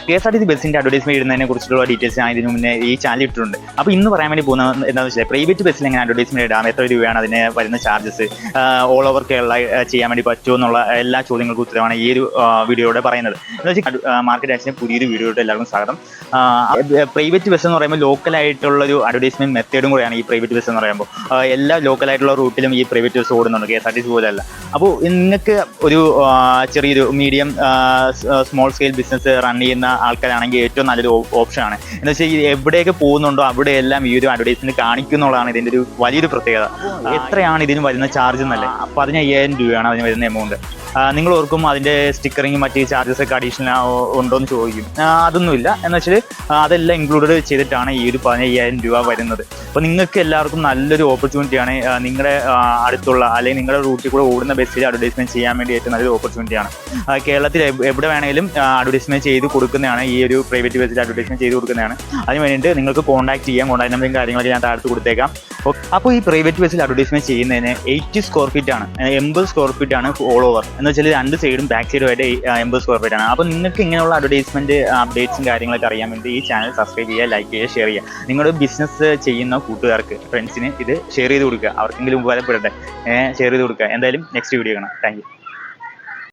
KSRTC ബസ്സിൻ്റെ advertisement ഇടുന്നതിനെ കുറിച്ചുള്ള details ഞാൻ ഇതിന് മുന്നേ ഈ ചാനൽ ഇട്ടിട്ടുണ്ട്. അപ്പോൾ ഇന്ന് പറയാൻ വേണ്ടി പോകുന്നത് എന്താണെന്ന് വെച്ചാൽ പ്രൈവറ്റ് ബസ്സിൽ എങ്ങനെ അഡ്വർടൈസ്മെന്റ് ഇടാം, എത്ര രൂപയാണ് അതിന് വരുന്ന ചാർജസ്, ഓൾ ഓവർ കേരള ചെയ്യാൻ വേണ്ടി പറ്റുമോ എന്നുള്ള എല്ലാ ചോദ്യങ്ങൾക്കും ഉത്തരവാണ് ഈ ഒരു വീഡിയോയുടെ പറയുന്നത്. എന്ന് വെച്ചാൽ മാർക്കറ്റ് ആക്സിന് പുതിയൊരു വീഡിയോയുടെ എല്ലാവർക്കും സ്വാഗതം. പ്രൈവറ്റ് ബസ് എന്ന് പറയുമ്പോൾ ലോക്കലായിട്ടുള്ളൊരു അഡ്വർടൈസ്മെന്റ് മെത്തേഡും കൂടെയാണ് ഈ പ്രൈവറ്റ് ബസ് എന്ന് പറയുമ്പോൾ. എല്ലാ ലോക്കലായിട്ടുള്ള റൂട്ടിലും ഈ പ്രൈവറ്റ് ബസ് ഓടുന്നുണ്ട്, KSRTC പോലെയല്ല. അപ്പോൾ നിങ്ങൾക്ക് ഒരു ചെറിയൊരു medium small scale business run ചെയ്യുന്ന ആൾക്കാരാണെങ്കിൽ ഏറ്റവും നല്ലൊരു ഓപ്ഷനാണ്. എന്ന് വെച്ചാൽ എവിടെയൊക്കെ പോകുന്നുണ്ടോ അവിടെയെല്ലാം ഈ ഒരു അഡ്വർടൈസ്മെന്റ് കാണിക്കുന്നുള്ളതാണ് ഇതിൻ്റെ ഒരു വലിയൊരു പ്രത്യേകത. എത്രയാണ് ഇതിന് വരുന്ന ചാർജ് എന്നല്ലേ? 15,000 രൂപയാണ് അതിന് വരുന്ന എമൗണ്ട്. നിങ്ങൾ ഓർക്കും അതിൻ്റെ സ്റ്റിക്കറിങ് മറ്റ് ചാർജസ് ഒക്കെ അഡീഷണൽ ഉണ്ടോ എന്ന് ചോദിക്കും. അതൊന്നുമില്ല. എന്ന് വെച്ചാൽ അതെല്ലാം ഇൻക്ലൂഡഡ് ചെയ്തിട്ടാണ് ഈ ഒരു 15,000 രൂപ വരുന്നത്. അപ്പോൾ നിങ്ങൾക്ക് എല്ലാവർക്കും നല്ലൊരു ഓപ്പർച്യൂണിറ്റിയാണ്. നിങ്ങളുടെ അടുത്തുള്ള അല്ലെങ്കിൽ നിങ്ങളുടെ റൂട്ടിൽ കൂടെ ഓടുന്ന ബസ്സിൽ അഡ്വർടൈസ്മെന്റ് ചെയ്യാൻ വേണ്ടി ഏറ്റവും നല്ലൊരു ഓപ്പർച്യൂണിറ്റിയാണ്. കേരളത്തിൽ എവിടെ വേണമെങ്കിലും അഡ്വർടൈസ്മെന്റ് ചെയ്ത് കൊടുക്കുന്നതാണ്. ഈ ഒരു പ്രൈവറ്റ് ബസ്സിൽ അഡ്വർടൈസ്മെന്റ് ചെയ്ത് കൊടുക്കുന്നതാണ്. അതിന് വേണ്ടിയിട്ട് നിങ്ങൾക്ക് കോൺടാക്ട് ചെയ്യാം. കോൺടാക്ട് നമ്പറും കാര്യങ്ങളൊക്കെ ഞാൻ താഴത്ത് കൊടുത്തേക്കാം. അപ്പോൾ ഈ പ്രൈവറ്റ് ബസ്സിൽ അഡ്വർടൈസ്മെന്റ് ചെയ്യുന്നതിന് 80 സ്ക്വയർ ഫീറ്റ് ആണ്, 80 സ്ക്വയർ ഫീറ്റ് ആണ് ഓൾ ഓവർ. എന്ന് വെച്ചാൽ രണ്ട് സൈഡും ബാക്ക് സൈഡുമായിട്ട് 80 സ്ക്വയർ ഫീറ്റ് ആണ്. അപ്പോൾ നിങ്ങൾക്ക് ഇങ്ങനെയുള്ള അഡ്വർടൈസ്മെന്റ് അപ്ഡേറ്റ്സും കാര്യങ്ങളൊക്കെ അറിയാൻ വേണ്ടി ഈ ചാനൽ സബ്സ്ക്രൈബ് ചെയ്യുക, ലൈക്ക് ചെയ്യുക, ഷെയർ ചെയ്യുക. നിങ്ങളുടെ ബിസിനസ് ചെയ്യുന്ന കൂട്ടുകാർക്ക്, ഫ്രണ്ട്സിന് ഇത് ഷെയർ ചെയ്ത് കൊടുക്കുക. അവർക്കെങ്കിലും ഉപകാരപ്പെടട്ടെ. ഷെയർ ചെയ്ത് കൊടുക്കുക. എന്തായാലും നെക്സ്റ്റ് വീഡിയോ കാണാം. Thank you.